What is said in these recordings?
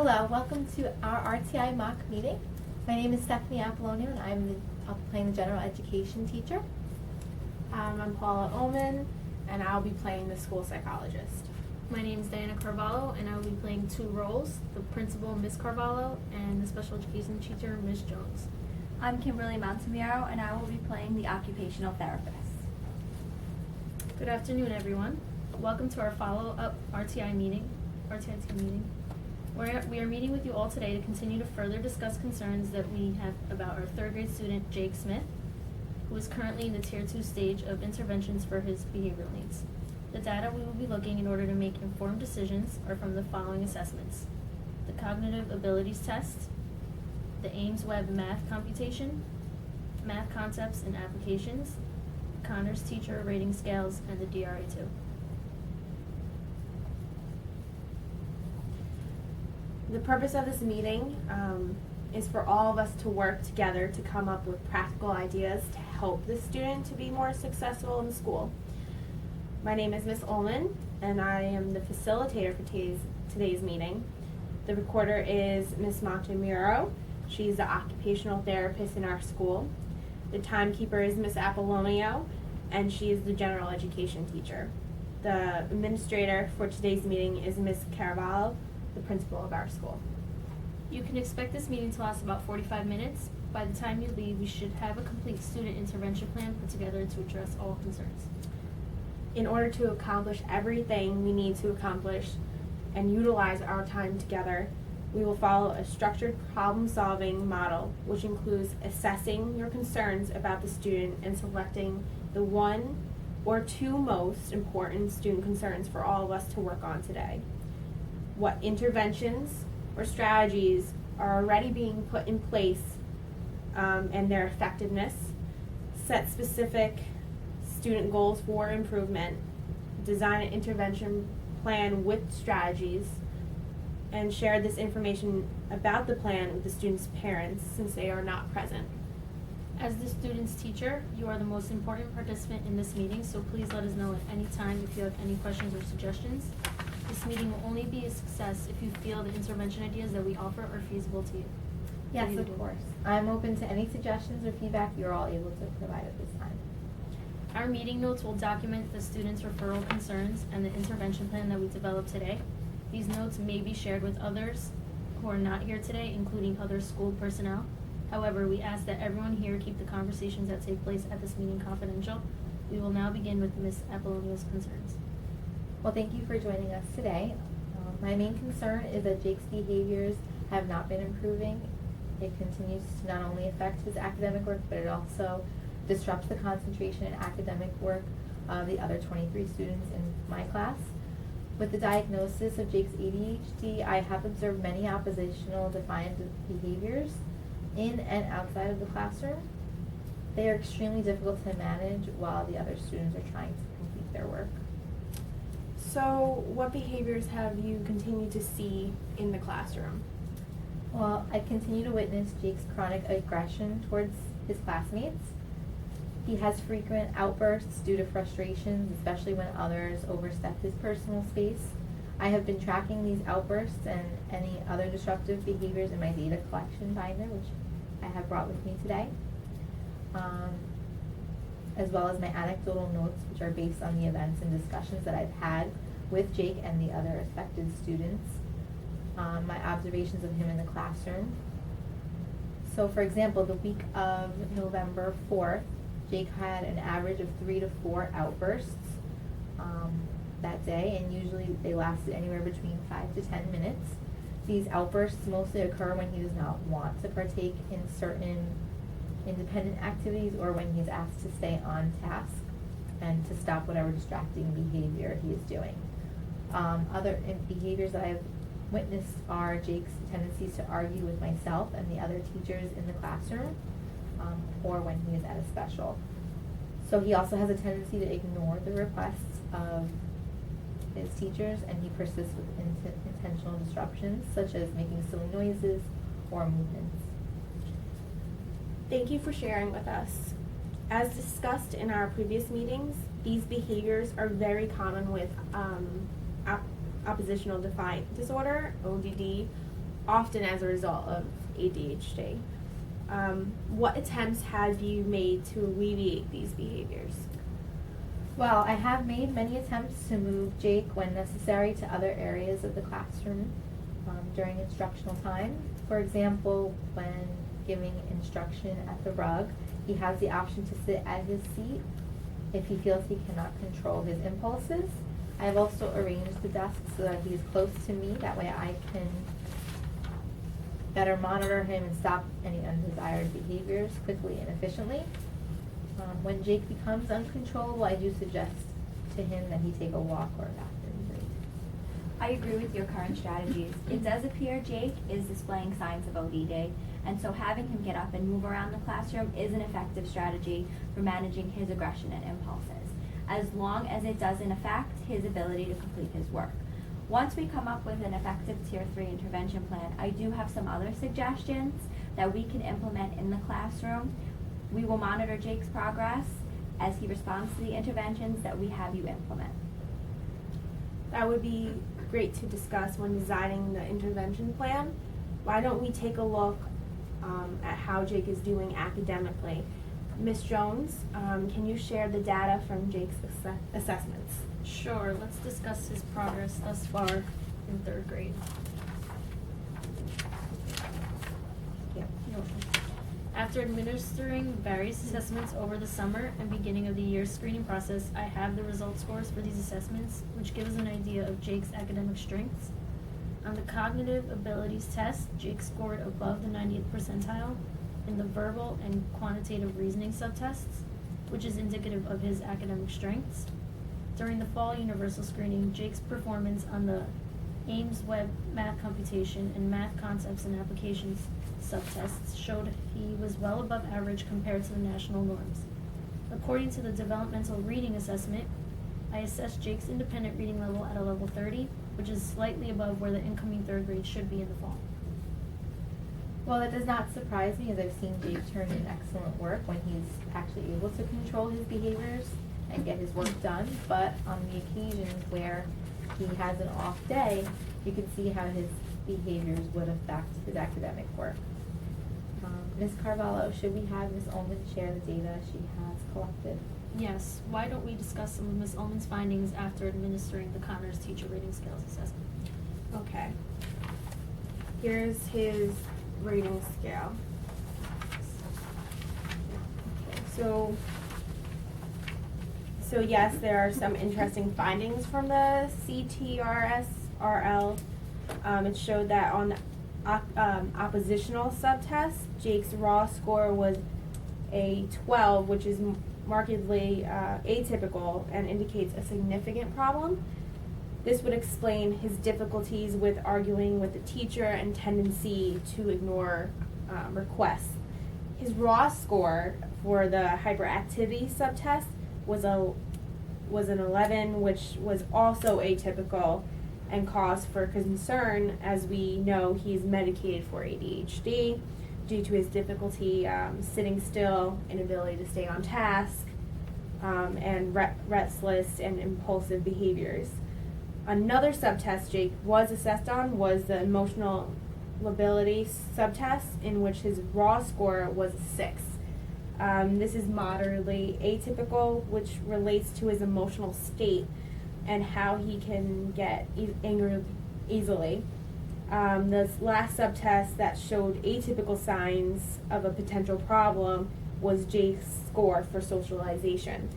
Hello, welcome to our RTI mock meeting. My name is Stephanie Apollonio and I'll be playing the general education teacher. I'm Paula Ullman, and I'll be playing the school psychologist. My name is Diana Carvalho, and I will be playing two roles, the principal, Miss Carvalho, and the special education teacher, Miss Jones. I'm Kimberly Montemiro, and I will be playing the occupational therapist. Good afternoon, everyone. Welcome to our follow-up RTI meeting. We are meeting with you all today to continue to further discuss concerns that we have about our third grade student, Jake Smith, who is currently in the Tier 2 stage of interventions for his behavioral needs. The data we will be looking in order to make informed decisions are from the following assessments: the Cognitive Abilities Test, the Ames Web Math Computation, Math Concepts and Applications, Connors Teacher Rating Scales, and the DRA-2. The purpose of this meeting is for all of us to work together to come up with practical ideas to help the student to be more successful in school. My name is Miss Ullman, and I am the facilitator for today's meeting. The recorder is Miss Montemiro. She's the occupational therapist in our school. The timekeeper is Miss Apollonio, and she is the general education teacher. The administrator for today's meeting is Miss Carvalho, the principal of our school. You can expect this meeting to last about 45 minutes. By the time you leave, we should have a complete student intervention plan put together to address all concerns. In order to accomplish everything we need to accomplish and utilize our time together, we will follow a structured problem-solving model, which includes assessing your concerns about the student and selecting the one or two most important student concerns for all of us to work on today. What interventions or strategies are already being put in place and their effectiveness, set specific student goals for improvement, design an intervention plan with strategies, and share this information about the plan with the student's parents since they are not present. As the student's teacher, you are the most important participant in this meeting, so please let us know at any time if you have any questions or suggestions. This meeting will only be a success if you feel the intervention ideas that we offer are feasible to you. Yes, of course. I'm open to any suggestions or feedback you're all able to provide at this time. Our meeting notes will document the student's referral concerns and the intervention plan that we developed today. These notes may be shared with others who are not here today, including other school personnel. However, we ask that everyone here keep the conversations that take place at this meeting confidential. We will now begin with Ms. Apollonio's concerns. Well, thank you for joining us today. My main concern is that Jake's behaviors have not been improving. It continues to not only affect his academic work, but it also disrupts the concentration and academic work of the other 23 students in my class. With the diagnosis of Jake's ADHD, I have observed many oppositional defiant behaviors in and outside of the classroom. They are extremely difficult to manage while the other students are trying to complete their work. So, what behaviors have you continued to see in the classroom? Well, I continue to witness Jake's chronic aggression towards his classmates. He has frequent outbursts due to frustrations, especially when others overstep his personal space. I have been tracking these outbursts and any other disruptive behaviors in my data collection binder, which I have brought with me today, as well as my anecdotal notes, which are based on the events and discussions that I've had with Jake and the other affected students, my observations of him in the classroom. So, for example, the week of November 4th, Jake had an average of 3 to 4 outbursts that day, and usually they lasted anywhere between 5 to 10 minutes. These outbursts mostly occur when he does not want to partake in certain independent activities or when he's asked to stay on task and to stop whatever distracting behavior he is doing. Other behaviors that I've witnessed are Jake's tendencies to argue with myself and the other teachers in the classroom, or when he is at a special. So he also has a tendency to ignore the requests of his teachers, and he persists with intentional disruptions, such as making silly noises or movements. Thank you for sharing with us. As discussed in our previous meetings, these behaviors are very common with oppositional defiant disorder, ODD, often as a result of ADHD. What attempts have you made to alleviate these behaviors? Well, I have made many attempts to move Jake when necessary to other areas of the classroom during instructional time. For example, when giving instruction at the rug, he has the option to sit at his seat if he feels he cannot control his impulses. I have also arranged the desk so that he is close to me. That way I can better monitor him and stop any undesired behaviors quickly and efficiently. When Jake becomes uncontrollable, I do suggest to him that he take a walk or a bathroom break. I agree with your current strategies. It does appear Jake is displaying signs of ODD, and so having him get up and move around the classroom is an effective strategy for managing his aggression and impulses, as long as it doesn't affect his ability to complete his work. Once we come up with an effective Tier 3 intervention plan, I do have some other suggestions that we can implement in the classroom. We will monitor Jake's progress as he responds to the interventions that we have you implement. That would be great to discuss when designing the intervention plan. Why don't we take a look at how Jake is doing academically? Ms. Jones, can you share the data from Jake's assessments? Sure, let's discuss his progress thus far in third grade. Yeah. After administering various assessments over the summer and beginning of the year screening process, I have the result scores for these assessments, which gives an idea of Jake's academic strengths. On the cognitive abilities test, Jake scored above the 90th percentile in the verbal and quantitative reasoning subtests, which is indicative of his academic strengths. During the fall universal screening, Jake's performance on the Ames Web Math Computation and Math Concepts and Applications subtests showed he was well above average compared to the national norms. According to the developmental reading assessment, I assessed Jake's independent reading level at a level 30, which is slightly above where the incoming third grade should be in the fall. Well, it does not surprise me, as I've seen Jake turn in excellent work when he's actually able to control his behaviors and get his work done, but on the occasions where he has an off day, you can see how his behaviors would affect his academic work. Ms. Carvalho, should we have Ms. Ullman share the data she has collected? Yes, why don't we discuss some of Ms. Ullman's findings after administering the Connors Teacher Rating Scales assessment? Okay. Here's his rating scale. Okay, so yes, there are some interesting findings from the CTRS-RL. It showed that on the oppositional subtest, Jake's raw score was a 12, which is markedly atypical and indicates a significant problem. This would explain his difficulties with arguing with the teacher and tendency to ignore requests. His raw score for the hyperactivity subtest was an 11, which was also atypical and cause for concern, as we know he's medicated for ADHD due to his difficulty sitting still, inability to stay on task, and restless and impulsive behaviors. Another subtest Jake was assessed on was the emotional lability subtest, in which his raw score was a 6. This is moderately atypical, which relates to his emotional state and how he can get angry easily. The last subtest that showed atypical signs of a potential problem was Jake's score for socialization.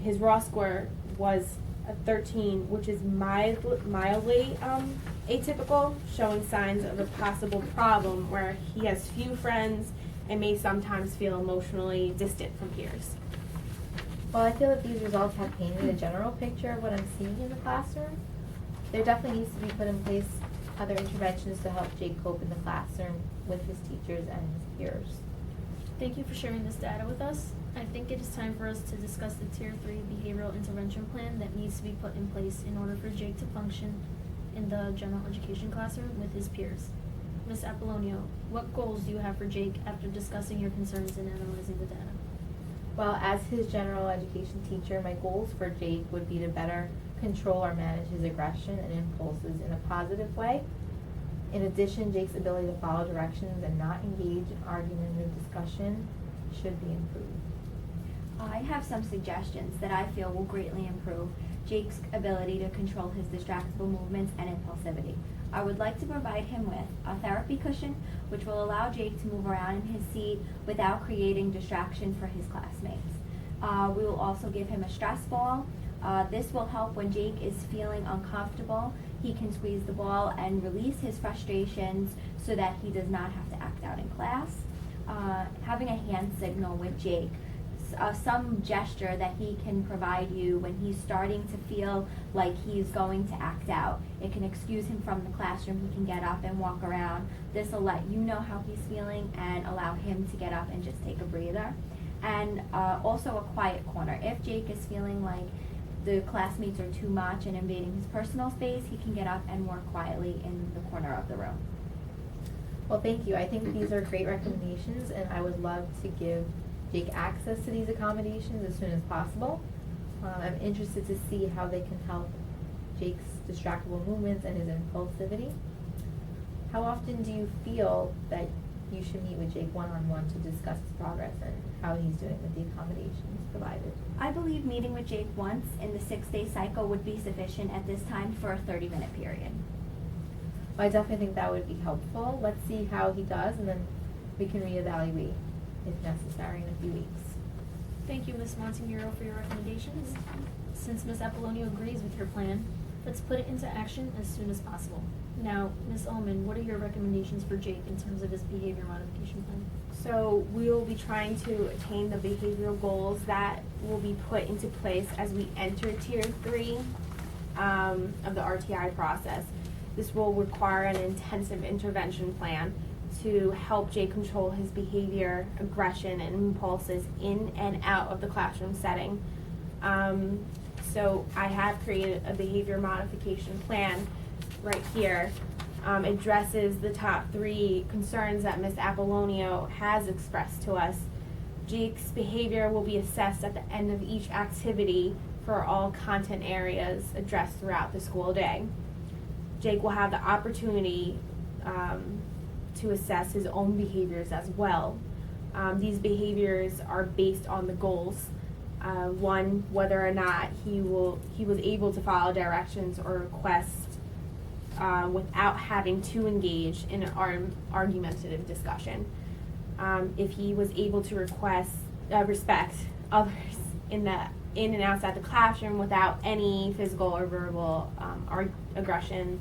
His raw score was a 13, which is mildly atypical, showing signs of a possible problem where he has few friends and may sometimes feel emotionally distant from peers. Well, I feel that these results have painted a general picture of what I'm seeing in the classroom. There definitely needs to be put in place other interventions to help Jake cope in the classroom with his teachers and his peers. Thank you for sharing this data with us. I think it is time for us to discuss the Tier 3 behavioral intervention plan that needs to be put in place in order for Jake to function in the general education classroom with his peers. Ms. Apollonio, what goals do you have for Jake after discussing your concerns and analyzing the data? Well, as his general education teacher, my goals for Jake would be to better control or manage his aggression and impulses in a positive way. In addition, Jake's ability to follow directions and not engage in argumentative discussion should be improved. I have some suggestions that I feel will greatly improve Jake's ability to control his distractible movements and impulsivity. I would like to provide him with a therapy cushion, which will allow Jake to move around in his seat without creating distraction for his classmates. We will also give him a stress ball. This will help when Jake is feeling uncomfortable. He can squeeze the ball and release his frustrations so that he does not have to act out in class. Having a hand signal with Jake, some gesture that he can provide you when he's starting to feel like he's going to act out. It can excuse him from the classroom. He can get up and walk around. This will let you know how he's feeling and allow him to get up and just take a breather. And also a quiet corner. If Jake is feeling like the classmates are too much and invading his personal space, he can get up and work quietly in the corner of the room. Well, thank you. I think these are great recommendations, and I would love to give Jake access to these accommodations as soon as possible. I'm interested to see how they can help Jake's distractible movements and his impulsivity. How often do you feel that you should meet with Jake one-on-one to discuss his progress and how he's doing with the accommodations provided? I believe meeting with Jake once in the 6-day cycle would be sufficient at this time for a 30-minute period. Well, I definitely think that would be helpful. Let's see how he does, and then we can reevaluate if necessary in a few weeks. Thank you, Ms. Montemuro, for your recommendations. Since Ms. Apollonio agrees with your plan, let's put it into action as soon as possible. Now, Ms. Ullman, what are your recommendations for Jake in terms of his behavior modification plan? So we will be trying to attain the behavioral goals that will be put into place as we enter Tier 3 of the RTI process. This will require an intensive intervention plan to help Jake control his behavior, aggression, and impulses in and out of the classroom setting. So I have created a behavior modification plan right here. Addresses the top 3 concerns that Ms. Apollonio has expressed to us. Jake's behavior will be assessed at the end of each activity for all content areas addressed throughout the school day. Jake will have the opportunity to assess his own behaviors as well. These behaviors are based on the goals. One, whether or not he was able to follow directions or requests without having to engage in an argumentative discussion. If he was able to respect others in and outside the classroom without any physical or verbal aggression.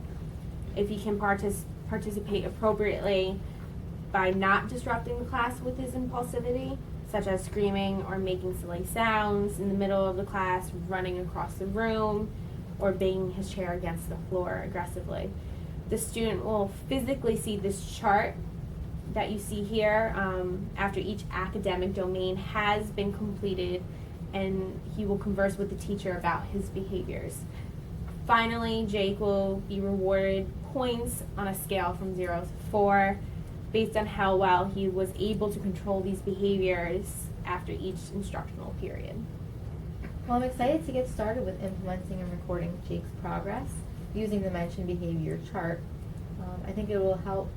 If he can participate appropriately by not disrupting the class with his impulsivity, such as screaming or making silly sounds in the middle of the class, running across the room, or banging his chair against the floor aggressively. The student will physically see this chart that you see here after each academic domain has been completed, and he will converse with the teacher about his behaviors. Finally, Jake will be rewarded points on a scale from 0 to 4 based on how well he was able to control these behaviors after each instructional period. Well, I'm excited to get started with implementing and recording Jake's progress using the mentioned behavior chart. I think it will help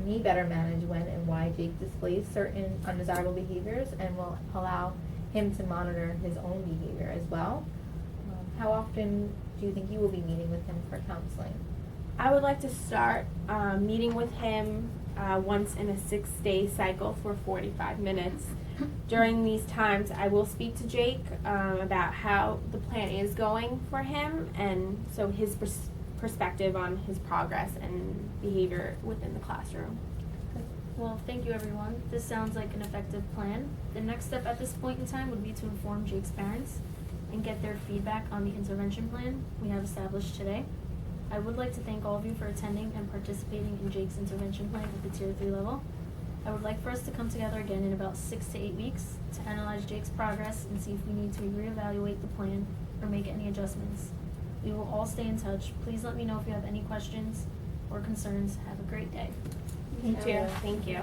me better manage when and why Jake displays certain undesirable behaviors, and will allow him to monitor his own behavior as well. How often do you think you will be meeting with him for counseling? I would like to start meeting with him once in a 6-day cycle for 45 minutes. During these times, I will speak to Jake about how the plan is going for him, and so his perspective on his progress and behavior within the classroom. Well, thank you, everyone. This sounds like an effective plan. The next step at this point in time would be to inform Jake's parents and get their feedback on the intervention plan we have established today. I would like to thank all of you for attending and participating in Jake's intervention plan at the Tier 3 level. I would like for us to come together again in about 6 to 8 weeks to analyze Jake's progress and see if we need to reevaluate the plan or make any adjustments. We will all stay in touch. Please let me know if you have any questions or concerns. Have a great day. You too. Thank you.